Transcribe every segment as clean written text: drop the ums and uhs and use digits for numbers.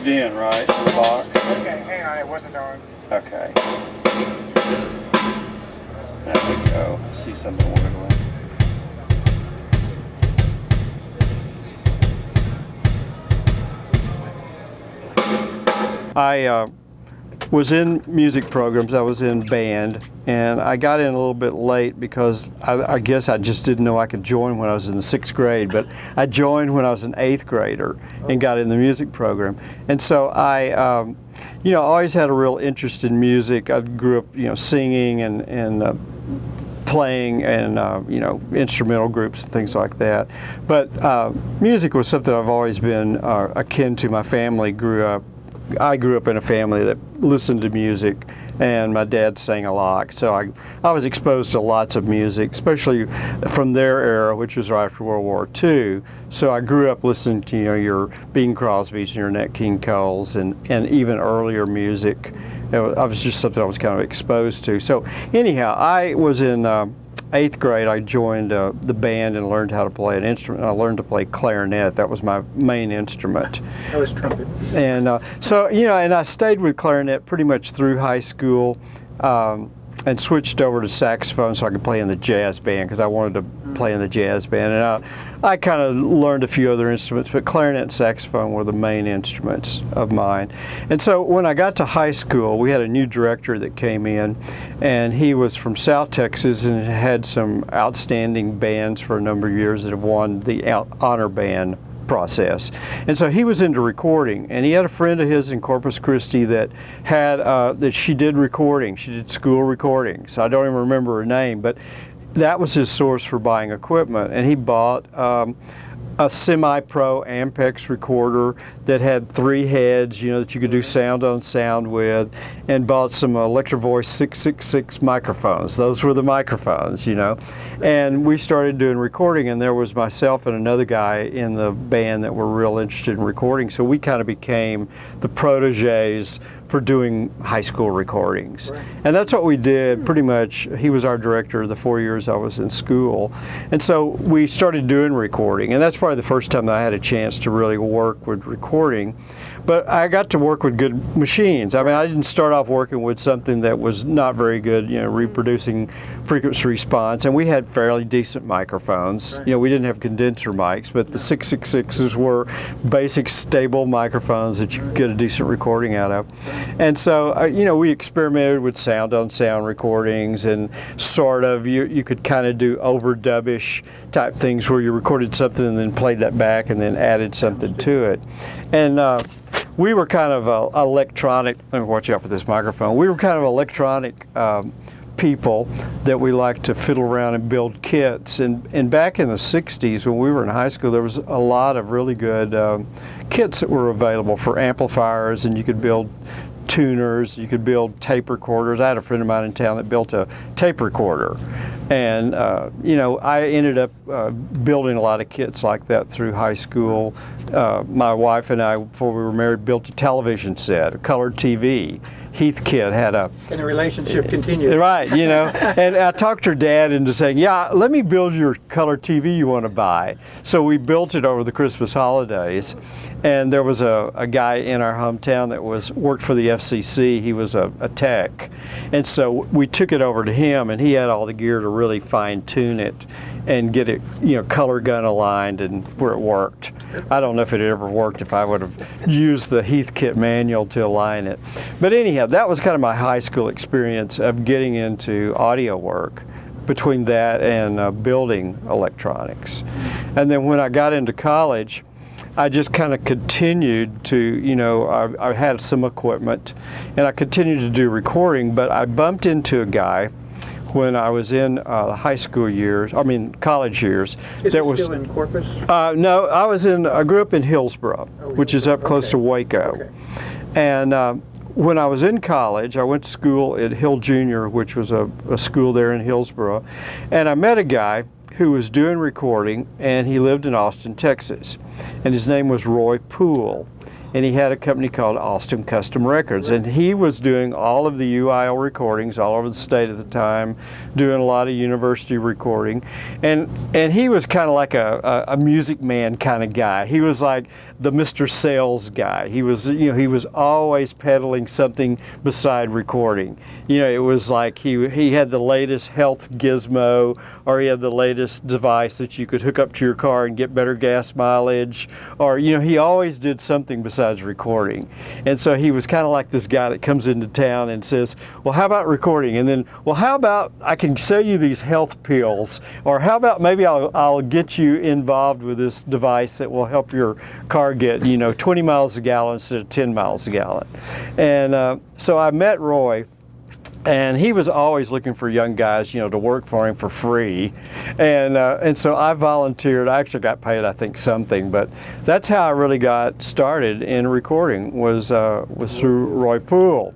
plugged in, right, in the box? Okay, hang on, it wasn't on. Okay. There we go. See something wiggling. I was in music programs. I was in band, and I got in a little bit late because I guess I just didn't know I could join when I was in the 6th grade, but I joined when I was an 8th grader and got in the music program. And so I always had a real interest in music. I grew up, singing and playing and instrumental groups and things like that. But music was something I've always been akin to. My family I grew up in a family that listened to music, and my dad sang a lot, so I was exposed to lots of music, especially from their era, which was right after World War II. So I grew up listening to your Bing Crosby's and your Nat King Cole's and even earlier music. I was just something I was kind of exposed to. So anyhow, I was in 8th grade. I joined the band and learned how to play an instrument. I learned to play clarinet. That was my main instrument. I was trumpet. And and I stayed with clarinet pretty much through high school, and switched over to saxophone so I could play in the jazz band because I wanted to play in the jazz band. And I kind of learned a few other instruments, but clarinet and saxophone were the main instruments of mine. And so when I got to high school, we had a new director that came in, and he was from South Texas and had some outstanding bands for a number of years that have won the honor band process. And so he was into recording, and he had a friend of his in Corpus Christi that had she did recording. She did school recording. So I don't even remember her name, but that was his source for buying equipment. And he bought a semi-pro Ampex recorder that had 3 heads, that you could do sound on sound with, and bought some Electro Voice 666 microphones. Those were the microphones, And we started doing recording, and there was myself and another guy in the band that were real interested in recording. So we kind of became the proteges for doing high school recordings. Right. And that's what we did pretty much. He was our director the 4 years I was in school. And so we started doing recording, and that's probably the first time that I had a chance to really work with recording. But I got to work with good machines. I mean, I didn't start off working with something that was not very good, reproducing frequency response. And we had fairly decent microphones. Right. We didn't have condenser mics, but the 666s were basic stable microphones that you could get a decent recording out of. And so, we experimented with sound on sound recordings, and sort of you could kind of do overdub-ish type things where you recorded something and then played that back and then added something to it. And we were kind of electronic. Let me watch out for this microphone. We were kind of electronic people that we liked to fiddle around and build kits. And back in the 60s, when we were in high school, there was a lot of really good kits that were available for amplifiers, and you could build tuners, you could build tape recorders. I had a friend of mine in town that built a tape recorder. And, I ended up building a lot of kits like that through high school. My wife and I, before we were married, built a television set, a colored TV. Heathkit had a... And the relationship continued. Right, and I talked her dad into saying, yeah, let me build your color TV you want to buy. So we built it over the Christmas holidays, and there was a guy in our hometown that worked for the FCC. He was a tech, and so we took it over to him, and he had all the gear to really fine tune it and get it, color gun aligned and where it worked. I don't know if it ever worked if I would have used the Heathkit manual to align it. But anyhow, that was kind of my high school experience of getting into audio work, between that and building electronics. And then when I got into college, I just kind of continued to, I had some equipment, and I continued to do recording, but I bumped into a guy when I was in college years. Is it still in Corpus? No, I grew up in Hillsboro, which is up close to Waco. Okay. And when I was in college, I went to school at Hill Junior, which was a school there in Hillsboro, and I met a guy who was doing recording, and he lived in Austin, Texas, and his name was Roy Poole. and he had a company called Austin Custom Records, and he was doing all of the UIL recordings all over the state at the time, doing a lot of university recording, and he was kind of like a music man kind of guy. He was like the Mr. Sales guy. He was, he was always peddling something beside recording. It was like he had the latest health gizmo, or he had the latest device that you could hook up to your car and get better gas mileage, or he always did something besides recording. And so he was kind of like this guy that comes into town and says, well, how about recording? And then, well, how about I can sell you these health pills, or how about maybe I'll get you involved with this device that will help your car get 20 miles a gallon instead of 10 miles a gallon. And so I met Roy, and he was always looking for young guys, to work for him for free, and so I volunteered. I actually got paid, I think, something, but that's how I really got started in recording was through Roy Poole.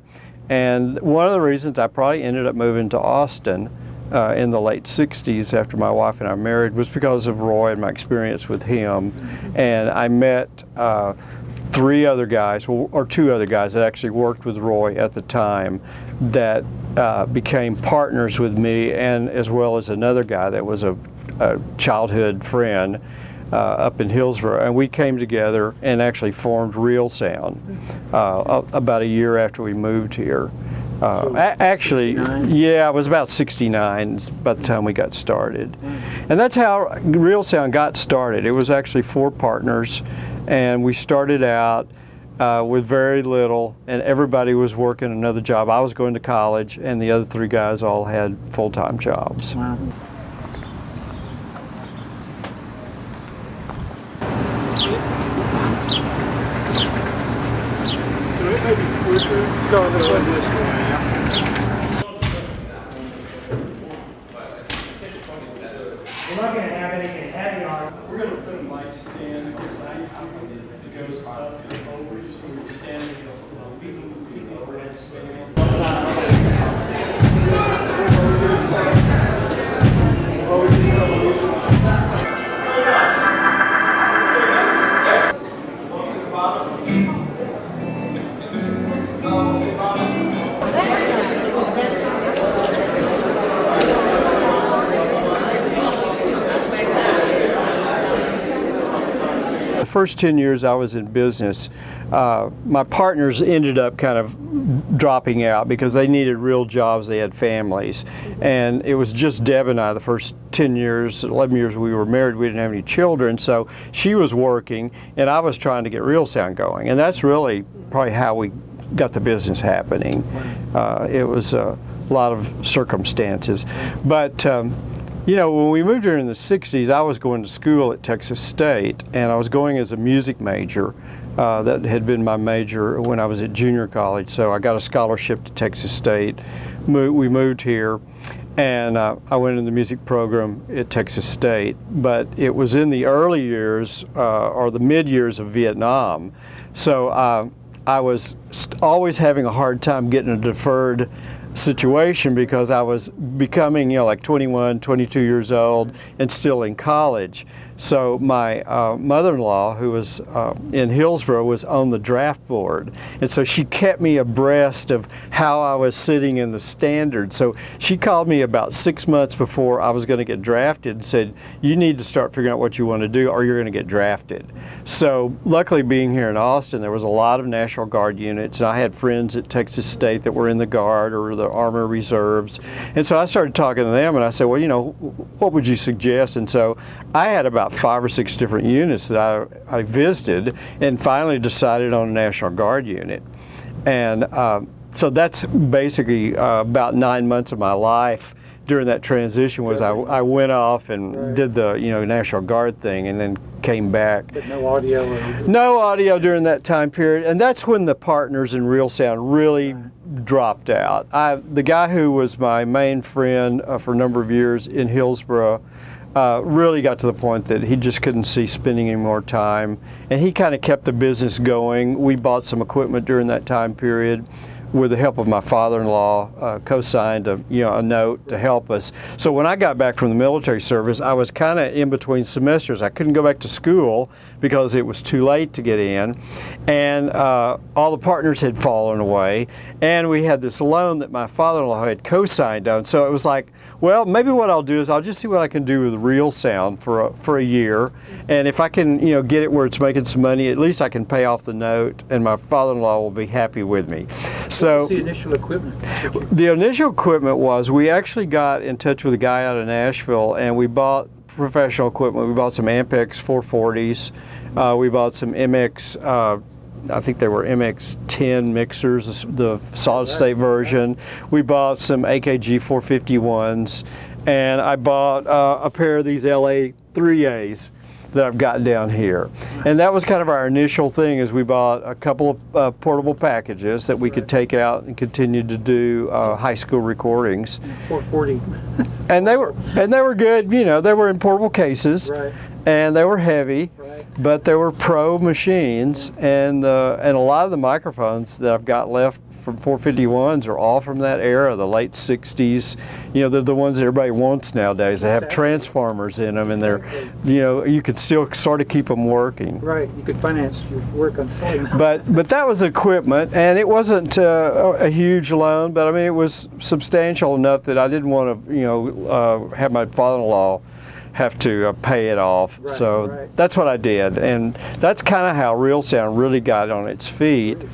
And one of the reasons I probably ended up moving to Austin in the late '60s after my wife and I married was because of Roy and my experience with him, and I met three other guys, or two other guys that actually worked with Roy at the time that became partners with me, and as well as another guy that was a childhood friend up in Hillsborough, and we came together and actually formed Reelsound about a year after we moved here. Actually, yeah, it was about '69 by the time we got started. And that's how Reelsound got started. It was actually 4 partners, and we started out with very little, and everybody was working another job. I was going to college, and the other 3 guys all had full-time jobs. Wow. Let's go this way. We're not going to have anything heavy on it. We're going to put a mic stand that goes up and over, just going to be standing in a overhead stand. The first 10 years I was in business, my partners ended up kind of dropping out because they needed real jobs, they had families, and it was just Deb and I the first 10 years, 11 years we were married, we didn't have any children, so she was working and I was trying to get Reelsound going, and that's really probably how we got the business happening. It was a lot of circumstances, but when we moved here in the '60s, I was going to school at Texas State, and I was going as a music major. That had been my major when I was at junior college, so I got a scholarship to Texas State. We moved here, and I went in the music program at Texas State, but it was in the early years, or the mid-years of Vietnam, so I was always having a hard time getting a deferred situation because I was becoming, like 21, 22 years old and still in college. So my mother-in-law, who was in Hillsborough, was on the draft board. And so she kept me abreast of how I was sitting in the standards. So she called me about 6 months before I was going to get drafted and said, you need to start figuring out what you want to do or you're going to get drafted. So luckily being here in Austin, there was a lot of National Guard units. And I had friends at Texas State that were in the Guard or the Army Reserves. And so I started talking to them and I said, well, what would you suggest? And so I had about 5 or 6 different units that I visited and finally decided on a National Guard unit. And so that's basically about 9 months of my life during that transition was I went off and did the National Guard thing and then came back. But no audio or anything? No audio during that time period, and that's when the partners in Reelsound really dropped out. The guy who was my main friend for a number of years in Hillsborough really got to the point that he just couldn't see spending any more time, and he kind of kept the business going. We bought some equipment during that time period. with the help of my father-in-law, co-signed a note to help us. So when I got back from the military service, I was kind of in between semesters. I couldn't go back to school because it was too late to get in, and all the partners had fallen away, and we had this loan that my father-in-law had co-signed on. So it was like, well, maybe what I'll do is I'll just see what I can do with Reelsound for a year, and if I can, get it where it's making some money, at least I can pay off the note, and my father-in-law will be happy with me. So what was the initial equipment? the initial equipment was, we actually got in touch with a guy out of Nashville, and we bought professional equipment. We bought some Ampex 440s. We bought some MX. I think they were MX10 mixers, the solid state version. We bought some AKG 451s, and I bought a pair of these LA 3As that I've got down here. And that was kind of our initial thing, is we bought a couple of portable packages that we could take out and continue to do high school recordings. 440. And they were good, they were in portable cases. Right. And they were heavy, Right. but they were pro machines, and a lot of the microphones that I've got left from 451s are all from that era, the late 60s. They're the ones that everybody wants nowadays. They have transformers in them, and they're, you could still sort of keep them working. Right, you could finance your work on selling them. But that was equipment, and it wasn't a huge loan, but I mean, it was substantial enough that I didn't want to, have my father-in-law have to pay it off. Right, so right. that's what I did, and that's kind of how Reelsound really got on its feet.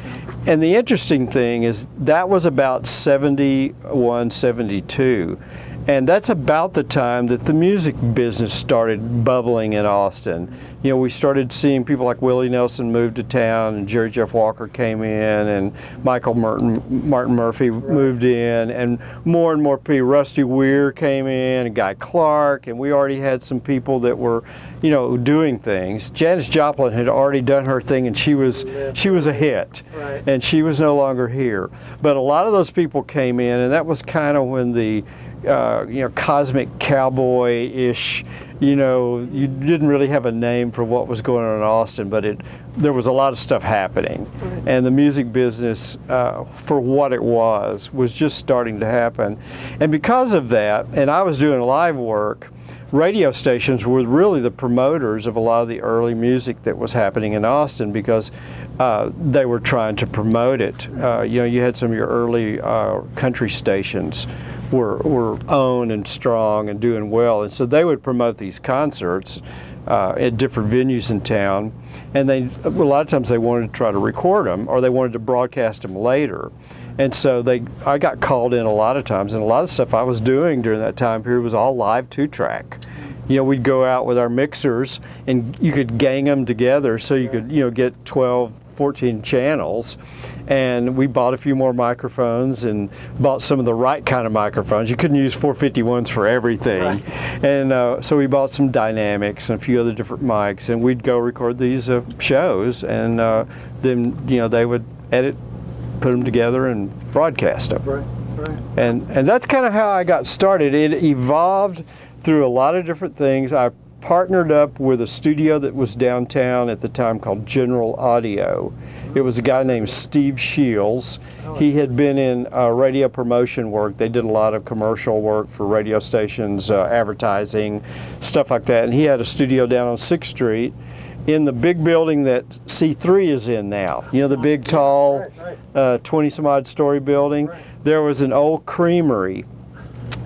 And the interesting thing is that was about 71, 72. And that's about the time that the music business started bubbling in Austin. We started seeing people like Willie Nelson move to town, and Jerry Jeff Walker came in, and Michael Martin Murphy moved in, and more people. Rusty Weir came in, and Guy Clark, and we already had some people that were, doing things. Janis Joplin had already done her thing, and she was a hit, Right. and she was no longer here. But a lot of those people came in, and that was kind of when the cosmic cowboy-ish, you didn't really have a name for what was going on in Austin, but there was a lot of stuff happening. And the music business, for what it was just starting to happen. And because of that, and I was doing live work, radio stations were really the promoters of a lot of the early music that was happening in Austin, because they were trying to promote it. You had some of your early country stations were owned and strong and doing well, and so they would promote these concerts at different venues in town, and a lot of times they wanted to try to record them, or they wanted to broadcast them later. And so I got called in a lot of times, and a lot of stuff I was doing during that time period was all live 2-track. We'd go out with our mixers, and you could gang them together so you could get 12, 14 channels. And we bought a few more microphones and bought some of the right kind of microphones. You couldn't use 451s for everything. Right. And so we bought some dynamics and a few other different mics, and we'd go record these shows, and then they would edit, put them together, and broadcast them. Right, right. And that's kind of how I got started. It evolved through a lot of different things. I partnered up with a studio that was downtown at the time called General Audio. It was a guy named Steve Shields. He had been in radio promotion work. They did a lot of commercial work for radio stations, advertising, stuff like that. And he had a studio down on 6th Street in the big building that C3 is in now. The big, tall, 20-some-odd story building. Right. There was an old creamery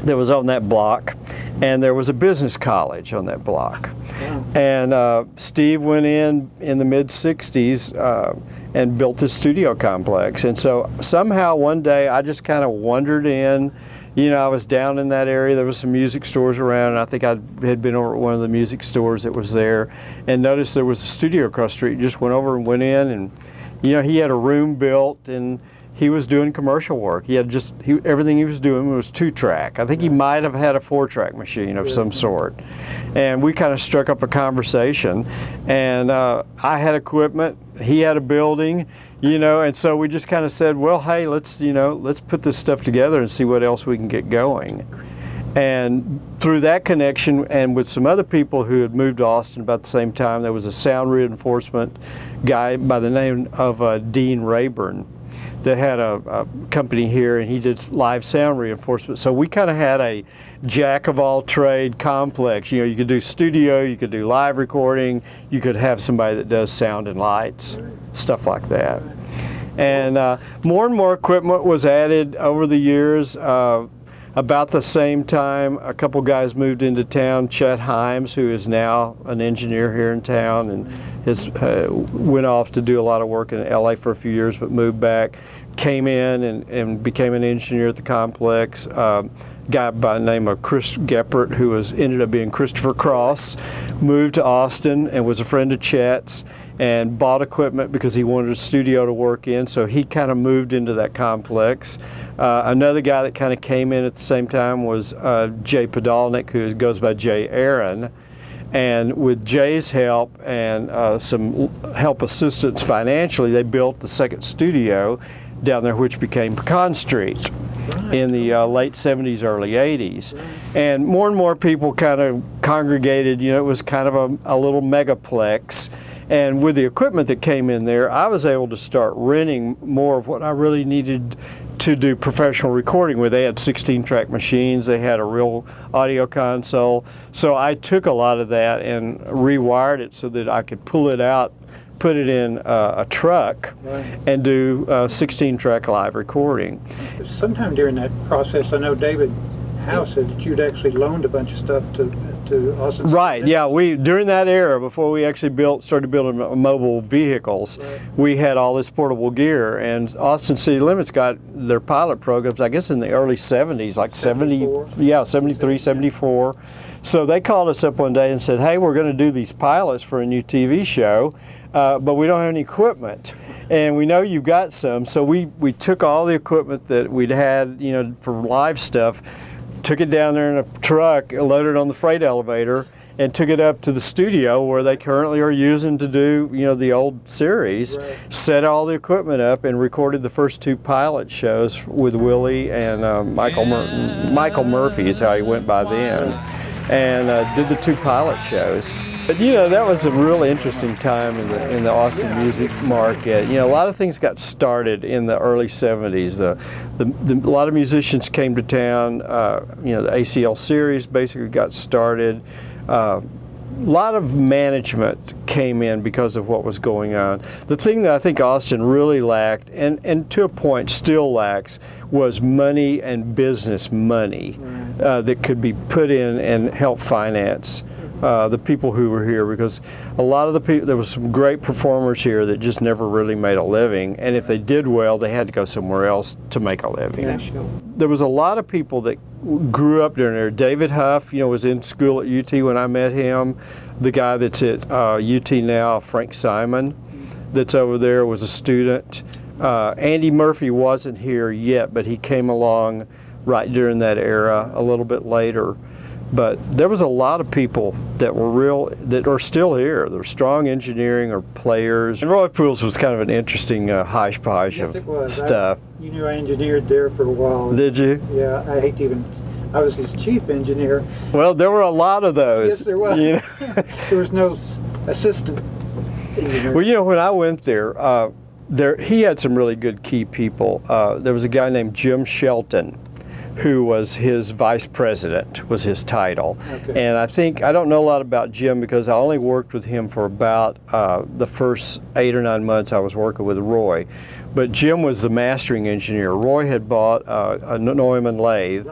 that was on that block, and there was a business college on that block. Wow. And Steve went in the mid-60s and built this studio complex. And so somehow one day I just kind of wandered in. I was down in that area. There was some music stores around, and I think I had been over at one of the music stores that was there, and noticed there was a studio across the street. Just went over and went in, and he had a room built, and he was doing commercial work. He had everything he was doing was 2-track. I think he might have had a 4-track machine of some sort. And we kind of struck up a conversation, and I had equipment, he had a building, and so we just kind of said, well, hey, let's put this stuff together and see what else we can get going. And through that connection, and with some other people who had moved to Austin about the same time, there was a sound reinforcement guy by the name of Dean Rayburn that had a company here, and he did live sound reinforcement. So we kind of had a jack of all trade complex. You know, you could do studio, you could do live recording, you could have somebody that does sound and lights, stuff like that. And more and more equipment was added over the years. About the same time, a couple guys moved into town. Chet Himes, who is now an engineer here in town, and has went off to do a lot of work in LA for a few years, but moved back, came in and became an engineer at the complex. Guy by the name of Chris Geppert, who ended up being Christopher Cross, moved to Austin and was a friend of Chet's, and bought equipment because he wanted a studio to work in, so he kind of moved into that complex. Another guy that kind of came in at the same time was Jay Podolnik, who goes by Jay Aaron. And with Jay's help and some help assistance financially, they built the second studio down there, which became Pecan Street in the late 70s, early 80s. And more people kind of congregated. You know, it was kind of a little megaplex. And with the equipment that came in there, I was able to start renting more of what I really needed to do professional recording with. They had 16-track machines, they had a real audio console. So I took a lot of that and rewired it so that I could pull it out, put it in a truck, and do 16-track live recording. Sometime during that process, I know David House said that you'd actually loaned a bunch of stuff to Austin. Right, yeah, during that era, before we actually started building mobile vehicles, we had all this portable gear, and Austin City Limits got their pilot programs, I guess in the early 70s, like 73, 74. So they called us up one day and said, hey, we're going to do these pilots for a new TV show, but we don't have any equipment. And we know you've got some, so we took all the equipment that we'd had, you know, for live stuff, took it down there in a truck, loaded it on the freight elevator, and took it up to the studio where they currently are using to do, you know, the old series, set all the equipment up, and recorded the first two pilot shows with Willie and Michael Murphy is how he went by then, and did the two pilot shows. But you know, that was a really interesting time in the Austin music market. You know, a lot of things got started in the early 70s. A lot of musicians came to town. You know, the ACL series basically got started. A lot of management came in because of what was going on. The thing that I think Austin really lacked, and to a point still lacks, was money and business money that could be put in and help finance the people who were here, because a lot of the people, there was some great performers here that just never really made a living, and if they did well, they had to go somewhere else to make a living. There was a lot of people that grew up during there. David Huff, you know, was in school at UT when I met him. The guy that's at UT now, Frank Simon, that's over there, was a student. Andy Murphy wasn't here yet, but he came along right during that era, a little bit later. But there was a lot of people that are still here. They're strong engineering or players. And Roy Pools was kind of an interesting hodgepodge of stuff. You knew I engineered there for a while. Did you? Yeah, I was his chief engineer. Well, there were a lot of those. Yes, there was. You know? There was no assistant engineer. Well, you know, when I went there, he had some really good key people. There was a guy named Jim Shelton, who was his vice president, was his title. Okay. And I don't know a lot about Jim because I only worked with him for about the first 8 or 9 months I was working with Roy. But Jim was the mastering engineer. Roy had bought a Neumann lathe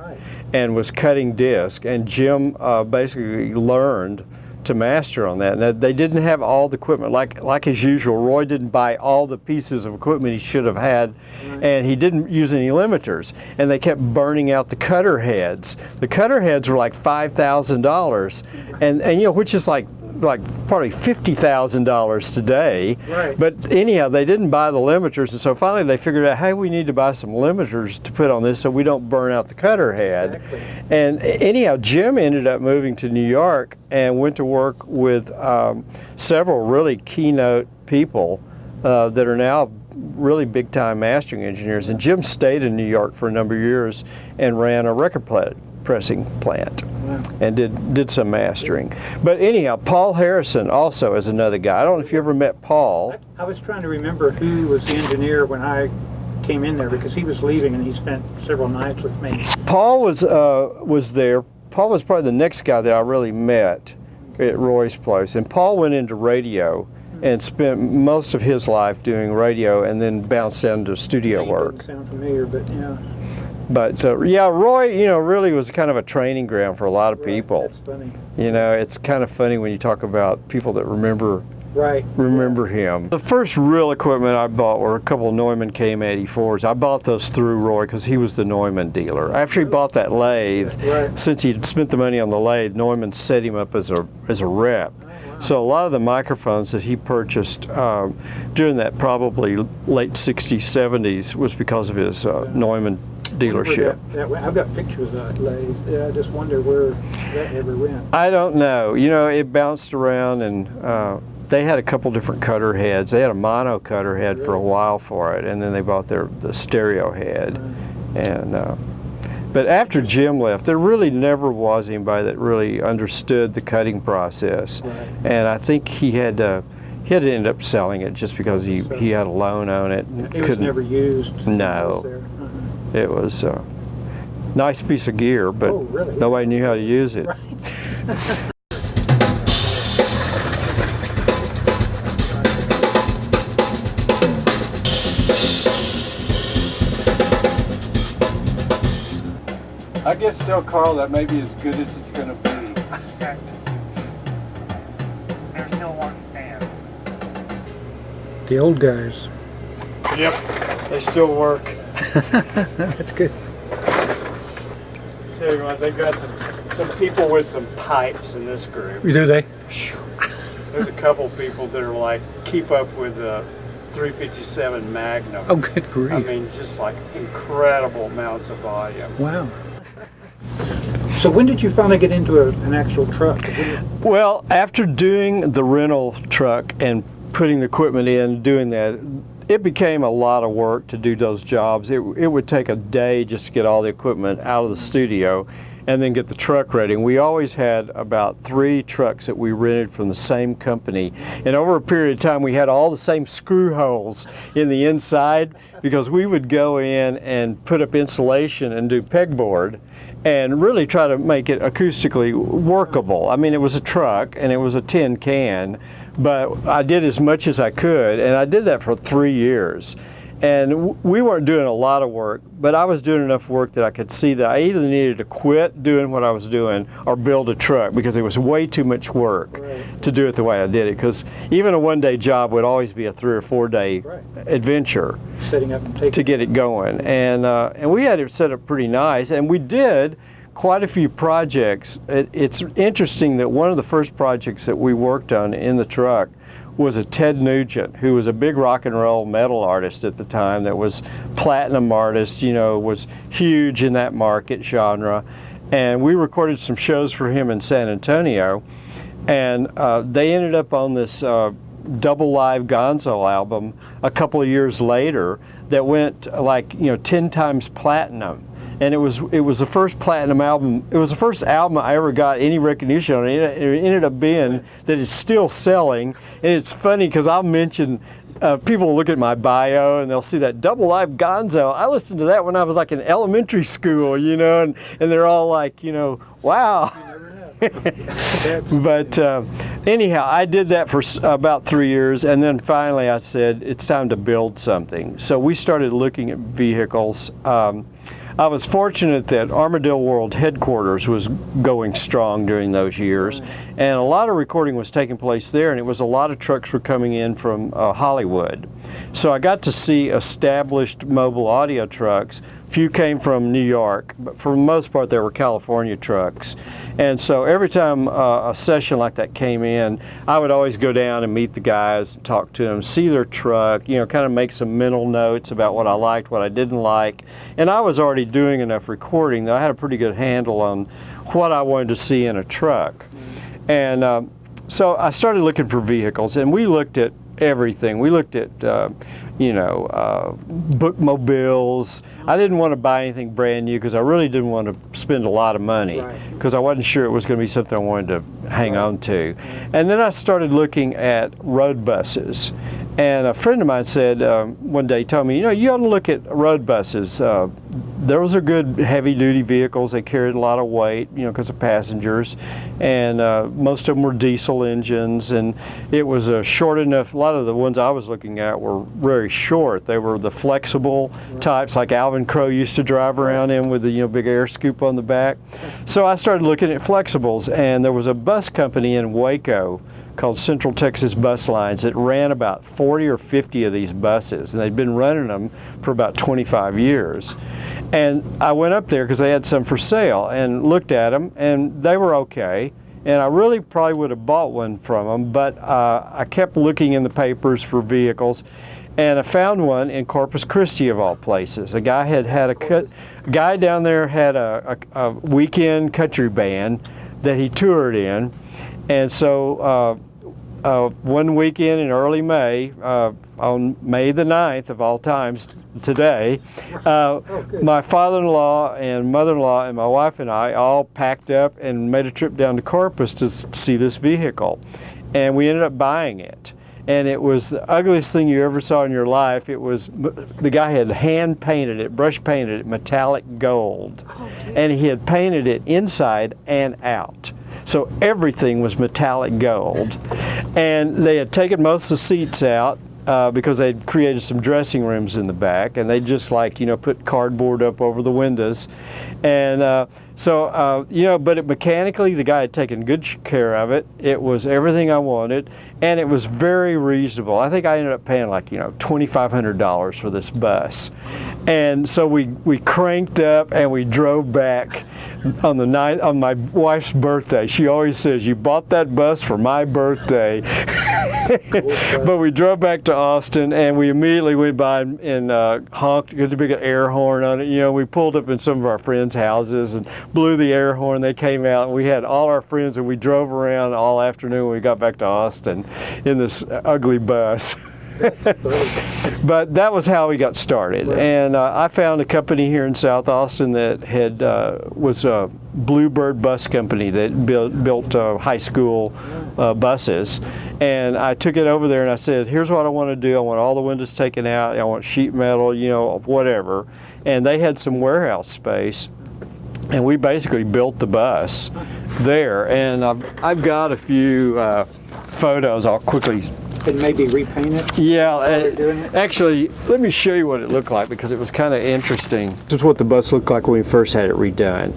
and was cutting disc, and Jim basically learned to master on that. And they didn't have all the equipment, like as usual. Roy didn't buy all the pieces of equipment he should have had, and he didn't use any limiters. And they kept burning out the cutter heads. The cutter heads were like $5,000, and you know, which is like probably $50,000 today. Right. But anyhow, they didn't buy the limiters, and so finally they figured out, hey, we need to buy some limiters to put on this so we don't burn out the cutter head. Exactly. And anyhow, Jim ended up moving to New York and went to work with several really keynote people that are now really big-time mastering engineers. And Jim stayed in New York for a number of years and ran a record pressing plant. And did some mastering. But anyhow, Paul Harrison also is another guy. I don't know if you ever met Paul. I was trying to remember who was the engineer when I came in there, because he was leaving and he spent several nights with me. Paul was there. Paul was probably the next guy that I really met at Roy's place. And Paul went into radio and spent most of his life doing radio, and then bounced down to studio work. Doesn't sound familiar, but yeah. But yeah, Roy, you know, really was kind of a training ground for a lot of people. That's funny. You know, it's kind of funny when you talk about people that remember him. The first real equipment I bought were a couple of Neumann KM84s. I bought those through Roy because he was the Neumann dealer. After he bought that lathe, since he'd spent the money on the lathe, Neumann set him up as a rep. So a lot of the microphones that he purchased during that probably late 60s, 70s was because of his Neumann dealership. I've got pictures of that lathe. Yeah, I just wonder where that ever went. I don't know. You know, it bounced around, and they had a couple different cutter heads. They had a mono cutter head for a while for it, and then they bought the stereo head. And but after Jim left, there really never was anybody that really understood the cutting process. And I think he had to end up selling it just because he had a loan on it. It was never used. No. It was a nice piece of gear, but nobody knew how to use it. I guess tell Carl that may be as good as it's going to be. They're still one stand. The old guys. Yep, they still work. That's good. Tell you what, they've got some people with some pipes in this group. Do they? There's a couple people that are like, keep up with the 357 Magnum. Oh, good grief. I mean, just like incredible amounts of volume. Wow. So when did you finally get into an actual truck? Well, after doing the rental truck and putting the equipment in, doing that, it became a lot of work to do those jobs. It would take a day just to get all the equipment out of the studio and then get the truck ready. And we always had about 3 trucks that we rented from the same company. And over a period of time, we had all the same screw holes in the inside, because we would go in and put up insulation and do pegboard and really try to make it acoustically workable. I mean, it was a truck and it was a tin can, but I did as much as I could, and I did that for 3 years. And we weren't doing a lot of work, but I was doing enough work that I could see that I either needed to quit doing what I was doing or build a truck, because it was way too much work to do it the way I did it. Because even a one-day job would always be a 3 or 4 day adventure setting up and to get it going. And we had it set up pretty nice, and we did quite a few projects. It's interesting that one of the first projects that we worked on in the truck was a Ted Nugent, who was a big rock and roll metal artist at the time, that was platinum artist, you know, was huge in that market genre. And we recorded some shows for him in San Antonio, and they ended up on this double live Gonzo album a couple of years later that went like, you know, 10 times platinum. And it was the first platinum album. It was the first album I ever got any recognition on. It ended up being that it's still selling. And it's funny because I'll mention, people will look at my bio and they'll see that double live Gonzo. I listened to that when I was like in elementary school, you know, and they're all like, you know, wow. But anyhow, I did that for about 3 years, and then finally I said, it's time to build something. So we started looking at vehicles. I was fortunate that Armadillo World headquarters was going strong during those years, and a lot of recording was taking place there, and it was a lot of trucks were coming in from Hollywood. So I got to see established mobile audio trucks. Few came from New York, but for the most part they were California trucks. And so every time a session like that came in, I would always go down and meet the guys, talk to them, see their truck, you know, kind of make some mental notes about what I liked, what I didn't like. And I was already doing enough recording that I had a pretty good handle on what I wanted to see in a truck. And so I started looking for vehicles, and we looked at everything. We looked at, you know, bookmobiles. I didn't want to buy anything brand new because I really didn't want to spend a lot of money, because I wasn't sure it was going to be something I wanted to hang on to. And then I started looking at road buses. And a friend of mine said one day, told me, you know, you ought to look at road buses. Those are good heavy-duty vehicles. They carried a lot of weight, you know, because of passengers, and most of them were diesel engines. And it was a short enough. A lot of the ones I was looking at were very short. They were the flexible types, like Alvin Crow used to drive around in with the, you know, big air scoop on the back. So I started looking at flexibles, and there was a bus company in Waco called Central Texas Bus Lines that ran about 40 or 50 of these buses, and they'd been running them for about 25 years. And I went up there because they had some for sale and looked at them, and they were okay. And I really probably would have bought one from them, but I kept looking in the papers for vehicles, and I found one in Corpus Christi of all places. A guy a guy down there had a weekend country band that he toured in. And so one weekend in early May, on May the 9th of all times, today, my father-in-law and mother-in-law and my wife and I all packed up and made a trip down to Corpus to see this vehicle. And we ended up buying it. And it was the ugliest thing you ever saw in your life. It was, the guy had hand painted it, brush painted it, metallic gold. And he had painted it inside and out. So everything was metallic gold. And they had taken most of the seats out because they'd created some dressing rooms in the back, and they just, like, you know, put cardboard up over the windows. And you know, but mechanically the guy had taken good care of it. It was everything I wanted, and it was very reasonable. I think I ended up paying, like, you know, $2,500 for this bus. And so we cranked up and we drove back on the night on my wife's birthday. She always says, "You bought that bus for my birthday." But we drove back to Austin, and we immediately went by and honked, got a big air horn on it. You know, we pulled up in some of our friends' houses and blew the air horn. They came out, and we had all our friends, and we drove around all afternoon when we got back to Austin in this ugly bus. But that was how we got started. And I found a company here in South Austin that was a Bluebird Bus Company that built high school buses. And I took it over there and I said, here's what I want to do. I want all the windows taken out. I want sheet metal, you know, whatever. And they had some warehouse space. And we basically built the bus there. And I've got a few photos I'll quickly. And maybe repaint it? Yeah, actually, let me show you what it looked like, because it was kind of interesting. This is what the bus looked like when we first had it redone.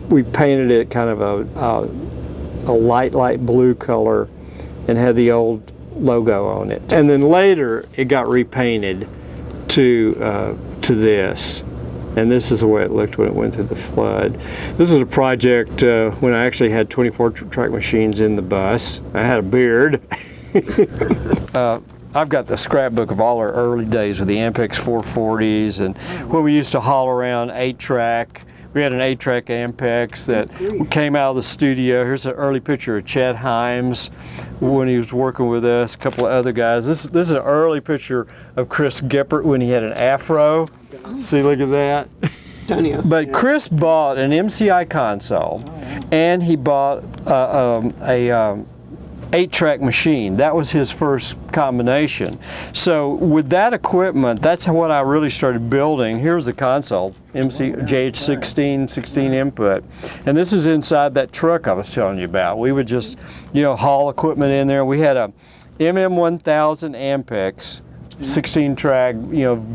We painted it kind of a light blue color and had the old logo on it. And then later, it got repainted to this. And this is the way it looked when it went through the flood. This is a project when I actually had 24 track machines in the bus. I had a beard. I've got the scrapbook of all our early days with the Ampex 440s, and when we used to haul around 8-track. We had an 8-track Ampex that came out of the studio. Here's an early picture of Chet Himes when he was working with us, a couple of other guys. This is an early picture of Chris Geppert when he had an afro. See, look at that. But Chris bought an MCI console, and he bought a 8-track machine. That was his first combination. So with that equipment, that's what I really started building. Here's the console, JH16, 16 input. And this is inside that truck I was telling you about. We would just, you know, haul equipment in there. We had a MM1000 Ampex, 16 track, you know,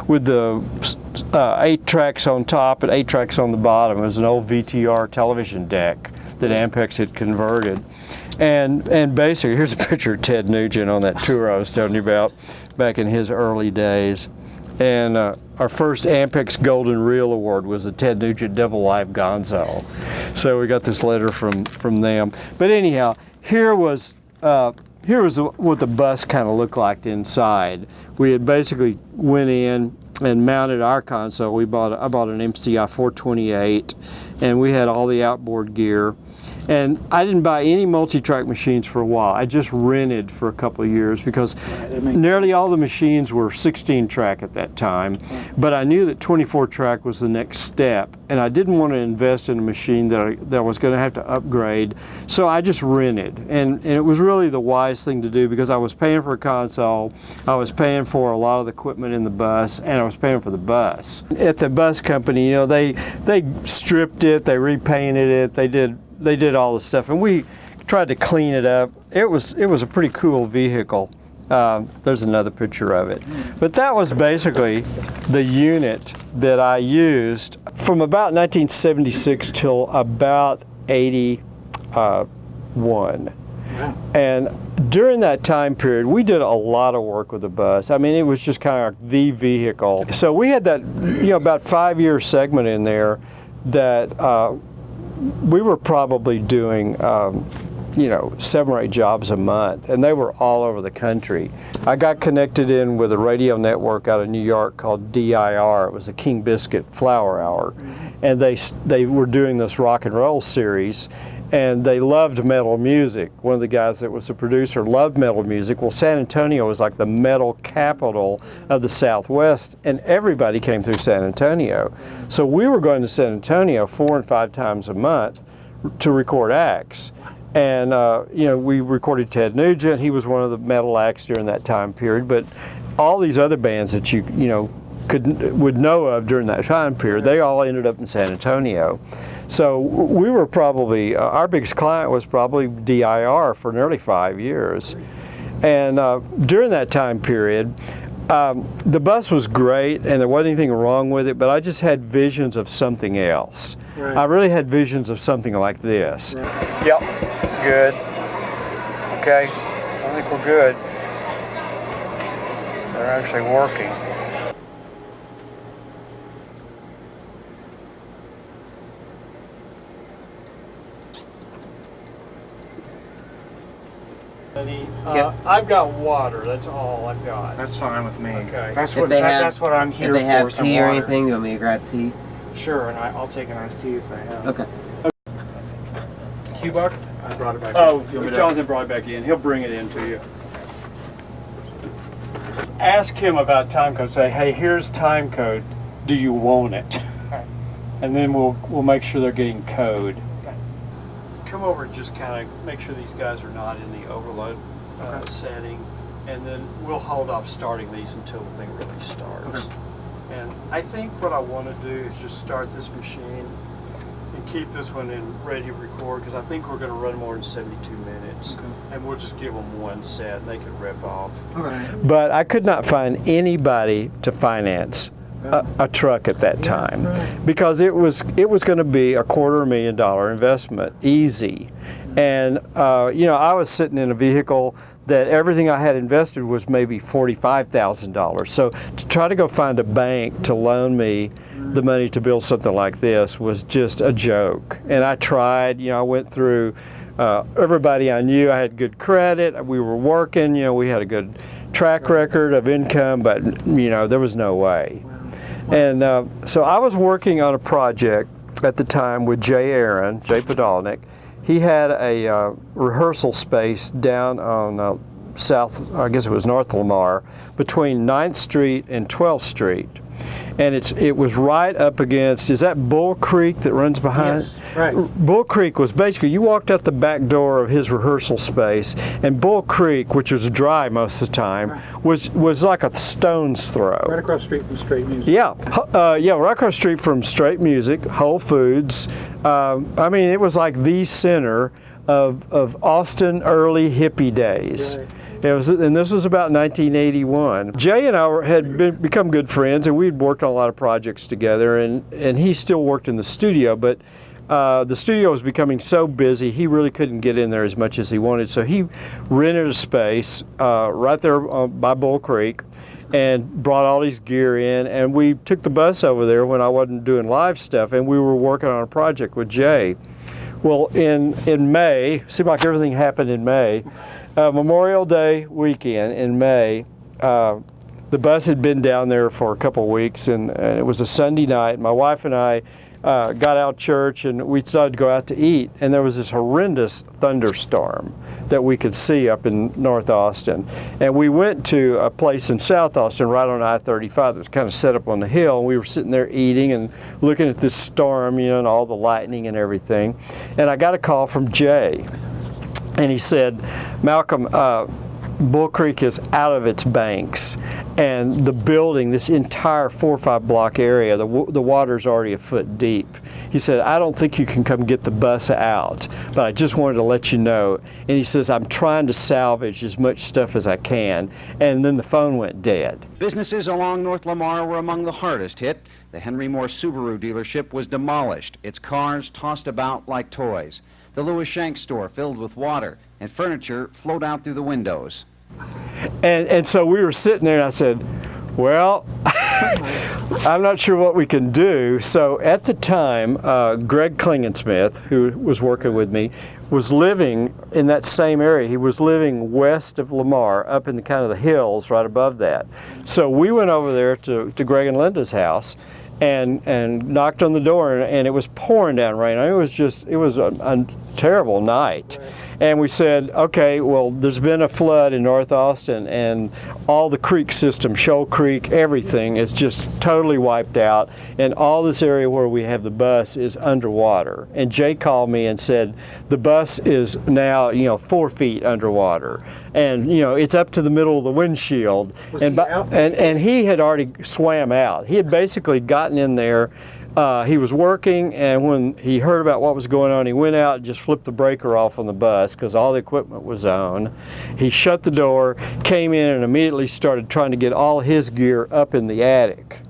with the 8 tracks on top and 8 tracks on the bottom. It was an old VTR television deck that Ampex had converted. And basically, here's a picture of Ted Nugent on that tour I was telling you about back in his early days. And our first Ampex Golden Reel Award was the Ted Nugent Double Live Gonzo. So we got this letter from them. But anyhow, here was what the bus kind of looked like inside. We had basically went in and mounted our console. I bought an MCI 428, and we had all the outboard gear. And I didn't buy any multi-track machines for a while. I just rented for a couple of years because nearly all the machines were 16-track at that time. But I knew that 24-track was the next step, and I didn't want to invest in a machine that I was going to have to upgrade. So I just rented, and it was really the wise thing to do because I was paying for a console, I was paying for a lot of the equipment in the bus, and I was paying for the bus. At the bus company, you know, they stripped it, they repainted it, they did all the stuff, and we tried to clean it up. It was a pretty cool vehicle. There's another picture of it. But that was basically the unit that I used from about 1976 till about 81. And during that time period, we did a lot of work with the bus. I mean, it was just kind of the vehicle. So we had that, you know, about 5-year segment in there that we were probably doing, you know, 7 or 8 jobs a month, and they were all over the country. I got connected in with a radio network out of New York called DIR. It was the King Biscuit Flower Hour, and they were doing this rock and roll series, and they loved metal music. One of the guys that was the producer loved metal music. Well, San Antonio was like the metal capital of the Southwest, and everybody came through San Antonio. So we were going to San Antonio 4 and 5 times a month to record acts. And you know, we recorded Ted Nugent. He was one of the metal acts during that time period. But all these other bands that you know would know of during that time period, they all ended up in San Antonio. So we were probably our biggest client was probably DIR for nearly 5 years. And during that time period, the bus was great, and there wasn't anything wrong with it. But I just had visions of something else. Right. I really had visions of something like this. Right. Yep, good. Okay, I think we're good. They're actually working. I've got water, that's all I've got. That's fine with me. Okay. That's If what they have- that's what I'm here If they have for. Some tea or water. anything, you want me to grab tea? Sure, and I'll take an iced tea if they have. Okay. Q-Bucks? I brought it back. Oh, in. You want me to- Jonathan brought it back in. He'll bring it in to you. Ask him about time code. Say, hey, here's time code. Do you want it? Okay. And then we'll make sure they're getting code. Come over and just kind of make sure these guys are not in the overload setting, and then we'll hold off starting these until the thing really starts. Okay. And I think what I want to do is just start this machine and keep this one in ready to record, because I think we're going to run more than 72 minutes. Okay. And we'll just give them one set and they can rip off. Okay. But I could not find anybody to finance a truck at that time, because it was going to be a $250,000 investment, easy. And you know, I was sitting in a vehicle that everything I had invested was maybe $45,000. So to try to go find a bank to loan me the money to build something like this was just a joke. And I tried, you know, I went through everybody I knew. I had good credit, we were working, you know, we had a good track record of income, but you know, there was no way. And so I was working on a project at the time with Jay Podolnik. He had a rehearsal space down on south, I guess it was North Lamar, between 9th Street and 12th Street. And it was right up against, is that Bull Creek that runs behind? Yes, right. Bull Creek was basically, you walked out the back door of his rehearsal space, and Bull Creek, which was dry most of the time, was like a stone's throw. Right across the street from Straight Music. Yeah, yeah, right across the street from Straight Music, Whole Foods. I mean, it was like the center of Austin early hippie days. Right. It was, and this was about 1981. Jay and I had become good friends, and we'd worked on a lot of projects together, and he still worked in the studio, but the studio was becoming so busy, he really couldn't get in there as much as he wanted, so he rented a space right there by Bull Creek and brought all his gear in, and we took the bus over there when I wasn't doing live stuff, and we were working on a project with Jay. Well, in May, seemed like everything happened in May, Memorial Day weekend in May, the bus had been down there for a couple of weeks, and it was a Sunday night. My wife and I got out of church, and we decided to go out to eat, and there was this horrendous thunderstorm that we could see up in North Austin. And we went to a place in South Austin right on I-35 that was kind of set up on the hill, and we were sitting there eating and looking at this storm, you know, and all the lightning and everything. And I got a call from Jay, and he said, Malcolm, Bull Creek is out of its banks, and the building, this entire 4 or 5 block area, the water's already a foot deep. He said, I don't think you can come get the bus out, but I just wanted to let you know. And he says, I'm trying to salvage as much stuff as I can. And then the phone went dead. Businesses along North Lamar were among the hardest hit. The Henry Moore Subaru dealership was demolished, its cars tossed about like toys. The Louis Shank store filled with water, and furniture flowed out through the windows. And so we were sitting there, and I said, well, I'm not sure what we can do. So at the time, Greg Klingensmith, who was working with me, was living in that same area. He was living west of Lamar, up in the kind of the hills right above that. So we went over there to Greg and Linda's house, and knocked on the door, and it was pouring down rain. It was a terrible night. And we said, okay, well, there's been a flood in North Austin, and all the creek system, Shoal Creek, everything is just totally wiped out, and all this area where we have the bus is underwater. And Jay called me and said, the bus is now, 4 feet underwater, and it's up to the middle of the windshield. And he had already swam out. He had basically gotten in there. He was working, and when he heard about what was going on, he went out and just flipped the breaker off on the bus because all the equipment was on. He shut the door, came in, and immediately started trying to get all his gear up in the attic.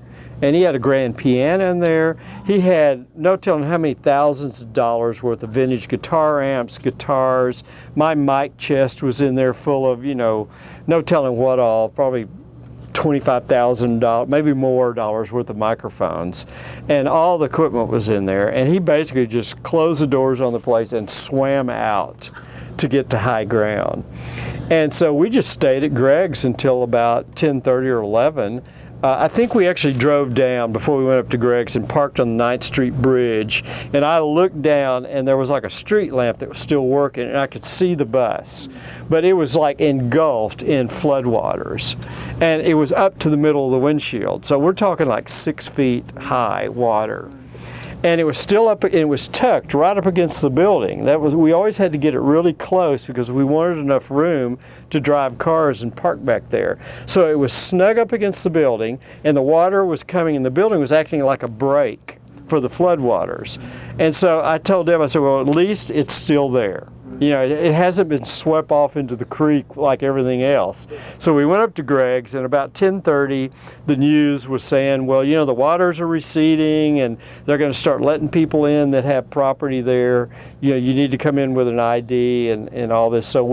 And he had a grand piano in there. He had no telling how many thousands of dollars worth of vintage guitar amps, guitars. My mic chest was in there full of, no telling what all, probably $25,000, maybe more dollars worth of microphones, and all the equipment was in there. And he basically just closed the doors on the place and swam out to get to high ground. And so we just stayed at Greg's until about 10:30 or 11. I think we actually drove down before we went up to Greg's and parked on the 9th Street Bridge, and I looked down, and there was like a street lamp that was still working, and I could see the bus, but it was like engulfed in floodwaters, and it was up to the middle of the windshield. So we're talking like 6 feet high water. And it was still up, and it was tucked right up against the building. We always had to get it really close because we wanted enough room to drive cars and park back there. So it was snug up against the building, and the water was coming, and the building was acting like a break for the floodwaters. And so I told Deb, I said, well, at least it's still there. It hasn't been swept off into the creek like everything else. So we went up to Greg's, and about 10:30, the news was saying, well, the waters are receding, and they're going to start letting people in that have property there. You need to come in with an ID and all this. So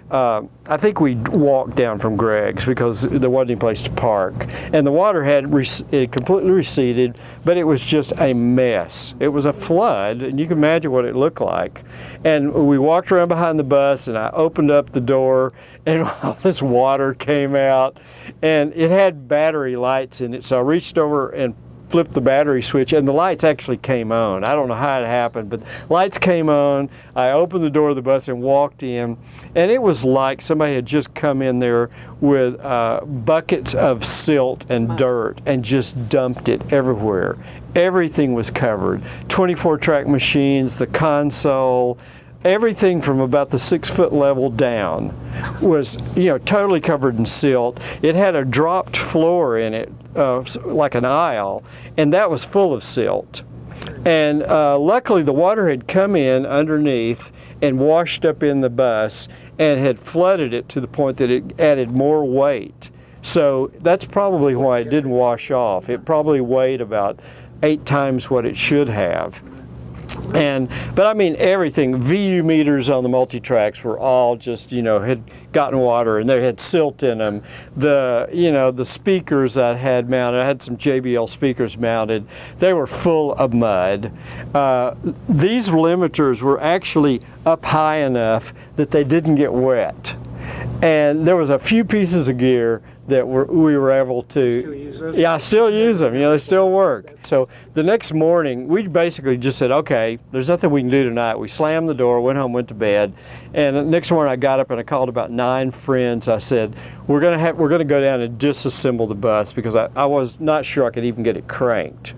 I think we walked down from Greg's because there wasn't any place to park. And the water had it completely receded, but it was just a mess. It was a flood, and you can imagine what it looked like. And we walked around behind the bus, and I opened up the door, and all this water came out, and it had battery lights in it. So I reached over and flipped the battery switch, and the lights actually came on. I don't know how it happened, but lights came on. I opened the door of the bus and walked in, and it was like somebody had just come in there with buckets of silt and dirt and just dumped it everywhere. Everything was covered. 24-track machines, the console, everything from about the 6-foot level down was, totally covered in silt. It had a dropped floor in it, like an aisle, and that was full of silt. And luckily the water had come in underneath and washed up in the bus and had flooded it to the point that it added more weight. So that's probably why it didn't wash off. It probably weighed about 8 times what it should have. But I mean, everything, VU meters on the multi-tracks were all just, had gotten water, and they had silt in them. The speakers I had mounted, I had some JBL speakers mounted, they were full of mud. These limiters were actually up high enough that they didn't get wet. And there was a few pieces of gear that we were able to. Still use those? Yeah, I still use them. You know, they still work. So the next morning, we basically just said, okay, there's nothing we can do tonight. We slammed the door, went home, went to bed, and the next morning I got up and I called about 9 friends. I said, we're gonna go down and disassemble the bus because I was not sure I could even get it cranked.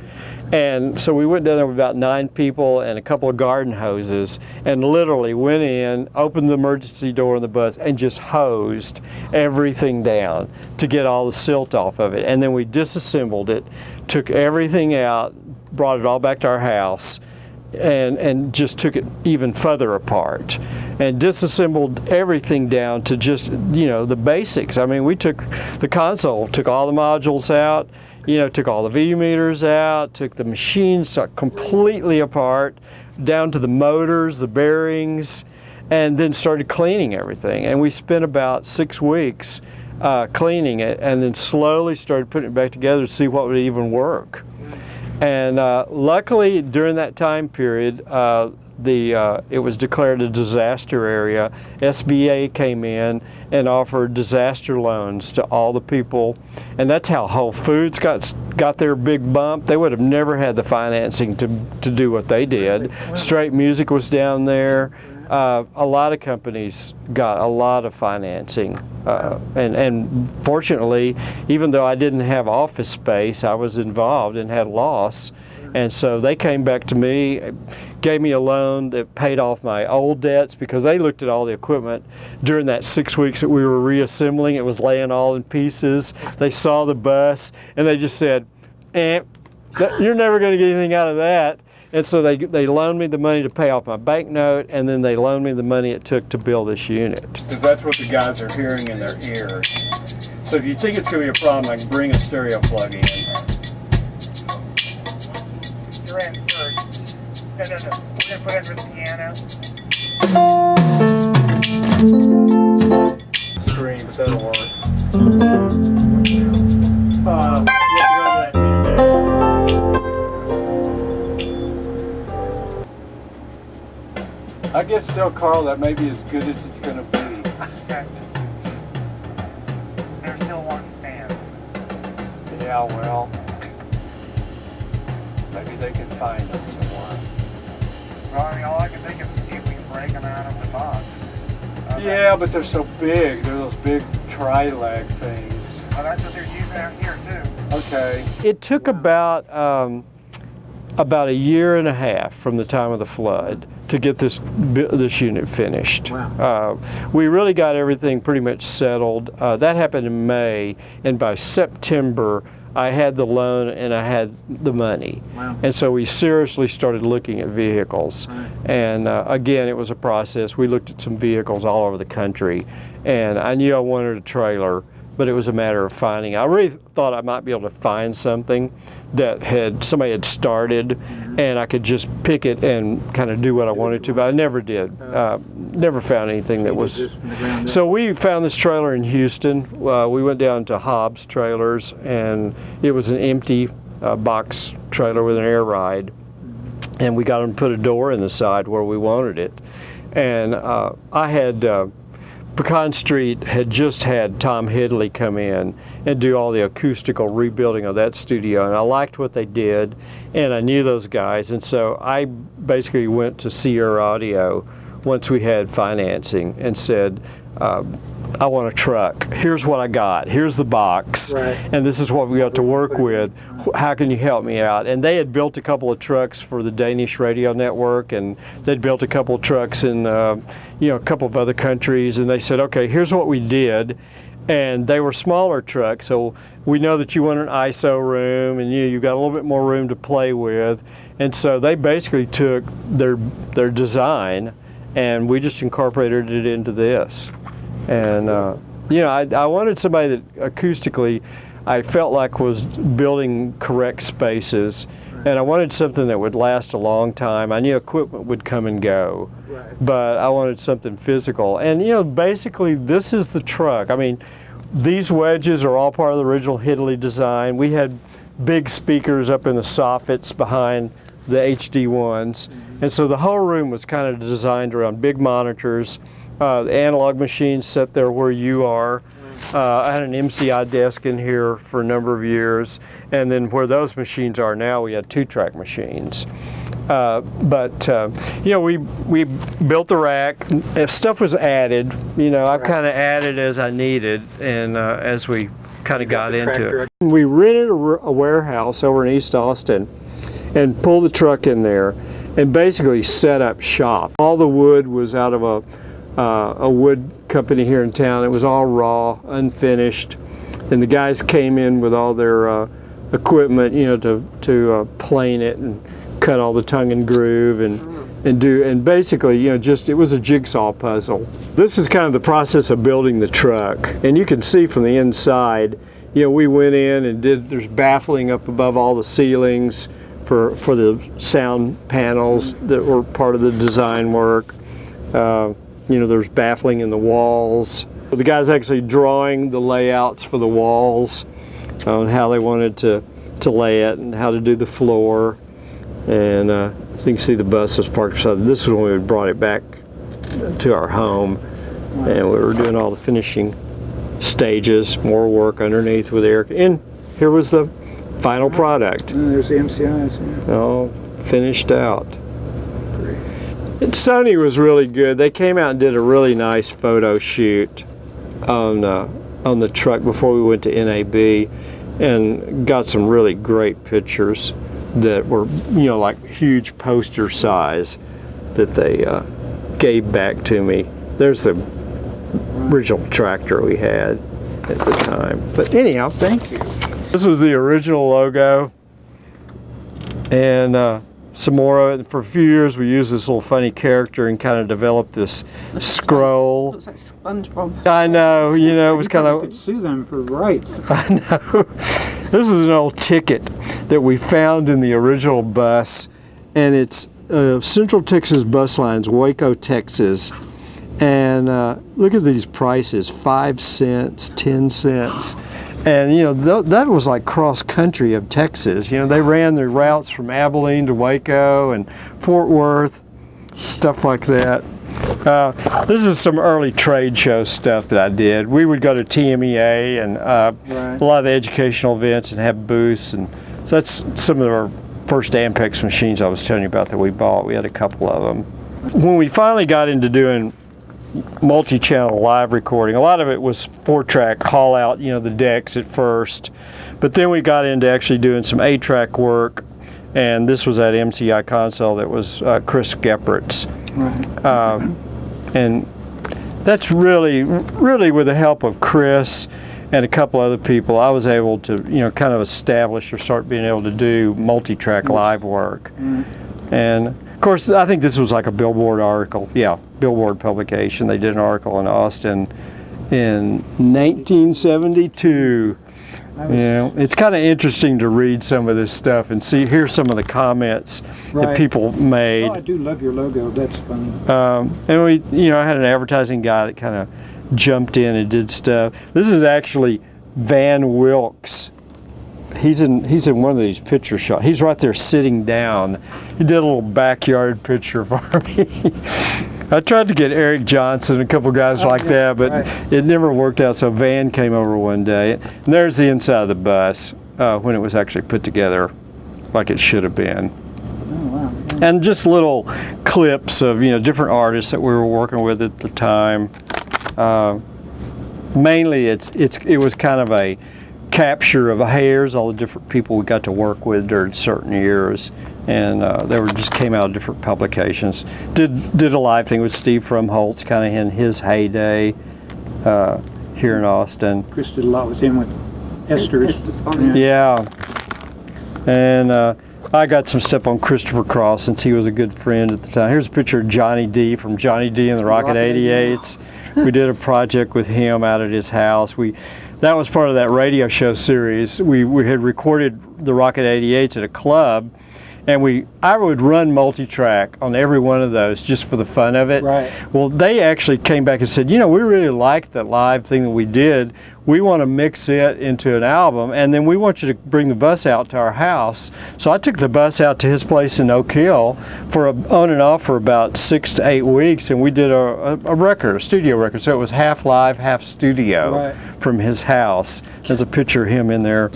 And so we went down there with about 9 people and a couple of garden hoses and literally went in, opened the emergency door on the bus and just hosed everything down to get all the silt off of it. And then we disassembled it, took everything out, brought it all back to our house, and just took it even further apart and disassembled everything down to just, you know, the basics. I mean, we took the console, took all the modules out, you know, took all the V meters out, took the machines completely apart, down to the motors, the bearings, and then started cleaning everything. And we spent about 6 weeks cleaning it, and then slowly started putting it back together to see what would even work. And luckily, during that time period, it was declared a disaster area. SBA came in and offered disaster loans to all the people, and that's how Whole Foods got their big bump. They would have never had the financing to do what they did. Straight Music was down there. A lot of companies got a lot of financing, and fortunately, even though I didn't have office space, I was involved and had loss, and so they came back to me, gave me a loan that paid off my old debts because they looked at all the equipment during that 6 weeks that we were reassembling. It was laying all in pieces. They saw the bus and they just said, you're never going to get anything out of that. And so they loaned me the money to pay off my bank note, and then they loaned me the money it took to build this unit. Because that's what the guys are hearing in their ears. So if you think it's going to be a problem, I can bring a stereo plug in. You're in first. No. We're going to put under the piano. Screen, but that'll work. You have to go to that meeting. I guess tell Carl that may be as good as it's going to be. Okay. They're still wanting stands. Yeah, well, maybe they can find them somewhere. Well, I mean, all I can think of is see if we can break them out of the box. Yeah, but they're so big. They're those big tri-leg things. Well, that's what they're using out here, too. Okay. It took about a year and a half from the time of the flood to get this unit finished. Wow. We really got everything pretty much settled. That happened in May, and by September, I had the loan and I had the money. Wow. And so we seriously started looking at vehicles. Right. And again, it was a process. We looked at some vehicles all over the country, and I knew I wanted a trailer, but it was a matter of finding. I really thought I might be able to find something that somebody had started, and I could just pick it and kind of do what I wanted to, but I never did. Never found anything that was. So we found this trailer in Houston. We went down to Hobbs Trailers, and it was an empty box trailer with an air ride, and we got them to put a door in the side where we wanted it. And I had Pecan Street had just had Tom Hidley come in and do all the acoustical rebuilding of that studio, and I liked what they did, and I knew those guys, and so I basically went to Sierra Audio once we had financing and said, I want a truck. Here's what I got. Here's the box, right, and this is what we got to work with. How can you help me out? And they had built a couple of trucks for the Danish radio network, and they'd built a couple of trucks in a couple of other countries, and they said, okay, here's what we did. And they were smaller trucks, so we know that you want an ISO room, and you got a little bit more room to play with. And so they basically took their design, and we just incorporated it into this. And I wanted somebody that acoustically I felt like was building correct spaces, and I wanted something that would last a long time. I knew equipment would come and go, but I wanted something physical. And basically this is the truck. I mean, these wedges are all part of the original Hidley design. We had big speakers up in the soffits behind the HD ones, and so the whole room was kind of designed around big monitors. The analog machines set there where you are, I had an MCI desk in here for a number of years, and then where those machines are now, we had 2-track machines. You know, we built the rack. Stuff was added. You know, I've kind of added as I needed, and as we kind of got into it. We rented a warehouse over in East Austin, and pulled the truck in there, and basically set up shop. All the wood was out of a wood company here in town. It was all raw, unfinished, and the guys came in with all their equipment, you know, to plane it and cut all the tongue and groove and basically, you know, it was a jigsaw puzzle. This is kind of the process of building the truck, and you can see from the inside, you know, we went in and there's baffling up above all the ceilings for the sound panels that were part of the design work. You know, there's baffling in the walls. The guys actually drawing the layouts for the walls on how they wanted to lay it and how to do the floor. And so you can see the bus was parked beside. This is when we brought it back to our home, and we were doing all the finishing stages, more work underneath with air. And here was the final product. There's the MCIs. Yeah. All finished out. And Sony was really good. They came out and did a really nice photo shoot on the truck before we went to NAB, and got some really great pictures that were, you know, like huge poster size that they gave back to me. There's the original tractor we had at the time. But anyhow, thank you. This was the original logo, and some more of it. For a few years we used this little funny character and kind of developed this scroll. Looks like SpongeBob. I know, you know, it was kind You of... could sue them for rights. I know. This is an old ticket that we found in the original bus, and it's Central Texas Bus Lines, Waco, Texas. And look at these prices, 5 cents, 10 cents. And you know, that was like cross country of Texas. You know, they ran their routes from Abilene to Waco and Fort Worth, stuff like that. This is some early trade show stuff that I did. We would go to TMEA and a lot of the educational events and have booths, and so that's some of our first Ampex machines I was telling you about that we bought. We had a couple of them. When we finally got into doing multi-channel live recording, a lot of it was 4-track haul out, you know, the decks at first, but then we got into actually doing some 8-track work, and this was that MCI console that was Chris Geppert's. Right. And that's really with the help of Chris and a couple other people, I was able to, you know, kind of establish or start being able to do multi-track live work. And of course, I think this was like a Billboard article. Yeah, Billboard publication. They did an article in Austin in 1972. You know, it's kind of interesting to read some of this stuff and hear some of the comments that people made. Oh, I do love your logo. That's funny. And we, you know, I had an advertising guy that kind of jumped in and did stuff. This is actually Van Wilkes. He's in one of these picture shots. He's right there sitting down. He did a little backyard picture for me. I tried to get Eric Johnson, a couple guys like that, but it never worked out. So Van came over one day, and there's the inside of the bus when it was actually put together like it should have been. Oh, wow. And just little clips of, you know, different artists that we were working with at the time. Mainly, it was kind of a capture of here's all the different people we got to work with during certain years, and they just came out of different publications. Did a live thing with Steve Frumholtz, kind of in his heyday here in Austin. Chris did a lot with him with Esther's. Yeah, and I got some stuff on Christopher Cross since he was a good friend at the time. Here's a picture of Johnny D from Johnny D and the Rocket 88s. We did a project with him out at his house. That was part of that radio show series. We had recorded the Rocket 88s at a club, and I would run multi-track on every one of those just for the fun of it. Right. Well, they actually came back and said, you know, we really liked that live thing that we did. we want to mix it into an album, and then we want you to bring the bus out to our house. So I took the bus out to his place in Oak Hill on and off for about 6 to 8 weeks, and we did a studio record. So it was half live, half studio from his house. There's a picture of him in there.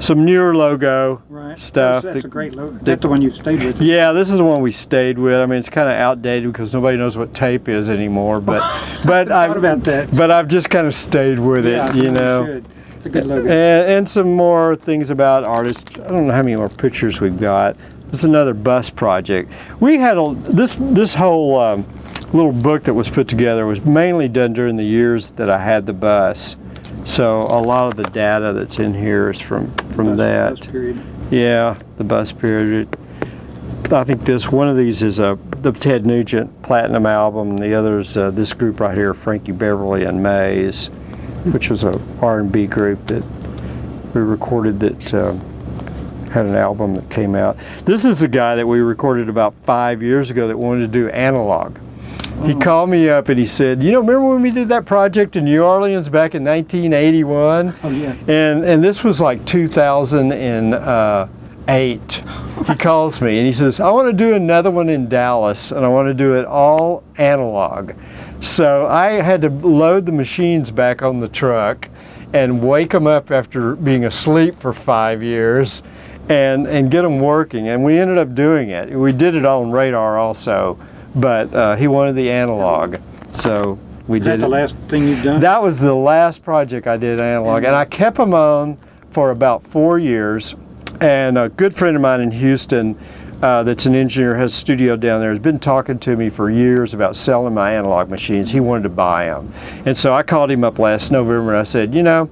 Some newer logo stuff. That's a great logo. That's the one you stayed with. Yeah, this is the one we stayed with. I mean, it's kind of outdated because nobody knows what tape is anymore. But I've just kind of stayed with it, you know. It's a good logo. And some more things about artists. I don't know how many more pictures we've got. It's another bus project. We had this whole little book that was put together was mainly done during the years that I had the bus. So a lot of the data that's in here is from that. Bus period. Yeah, the bus period. I think one of these is the Ted Nugent Platinum album, and the other is this group right here, Frankie Beverly and Mays, which was a R&B group that we recorded that had an album that came out. This is a guy that we recorded about 5 years ago that wanted to do analog. He called me up and he said, you know, remember when we did that project in New Orleans back in 1981? Oh, yeah. And this was like 2008. He calls me and he says, I want to do another one in Dallas, and I want to do it all analog. So I had to load the machines back on the truck and wake them up after being asleep for 5 years and get them working. And we ended up doing it. We did it on radar also. But he wanted the analog, so we did it. Is that the last thing you've done? That was the last project I did analog, and I kept them on for about 4 years. And a good friend of mine in Houston that's an engineer, has a studio down there, has been talking to me for years about selling my analog machines. He wanted to buy them. And so I called him up last November and I said, you know,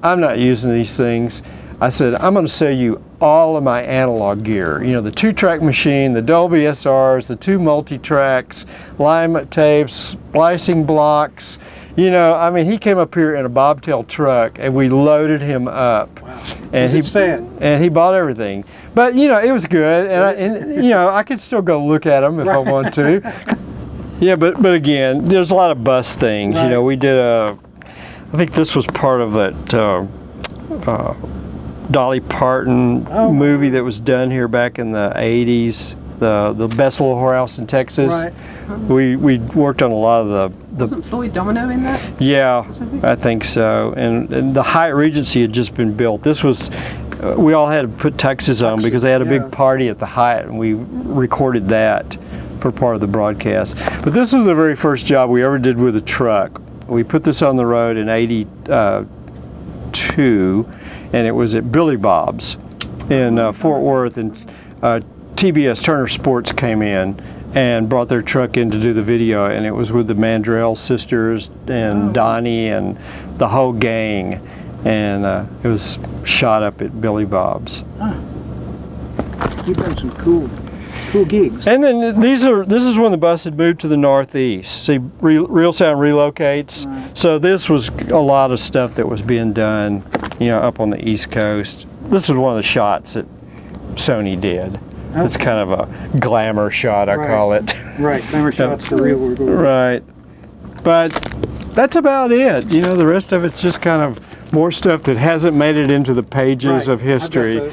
I'm not using these things. I said, I'm going to sell you all of my analog gear. You know, the 2-track machine, the Dolby SRs, the 2 multi-tracks, alignment tapes, splicing blocks. You know, I mean, he came up here in a bobtail truck and we loaded him up. Wow. And he bought everything. But, you know, it was good. And you know, I could still go look at them if I want to. Yeah, but again, there's a lot of bus things. You know, we did I think this was part of that Dolly Parton movie that was done here back in the 80s, the Best Little Whorehouse in Texas. Right. We worked on a lot of the Wasn't Floyd Domino in that? Yeah, I think so. And the Hyatt Regency had just been built. This was, we all had to put tuxes on because they had a big party at the Hyatt, and we recorded that for part of the broadcast. But this was the very first job we ever did with a truck. We put this on the road in '82. And it was at Billy Bob's in Fort Worth, and TBS Turner Sports came in and brought their truck in to do the video, and it was with the Mandrell sisters and Donnie and the whole gang, and it was shot up at Billy Bob's. You've done some cool gigs. And then this is when the bus had moved to the Northeast. See, Reelsound relocates. Right. So this was a lot of stuff that was being done, you know, up on the East Coast. This was one of the shots that Sony did. Okay. It's kind of a glamour shot, I call it. Right, glamour shots for real world. Right. But that's about it. You know, the rest of it's just kind of more stuff that hasn't made it into the pages of history.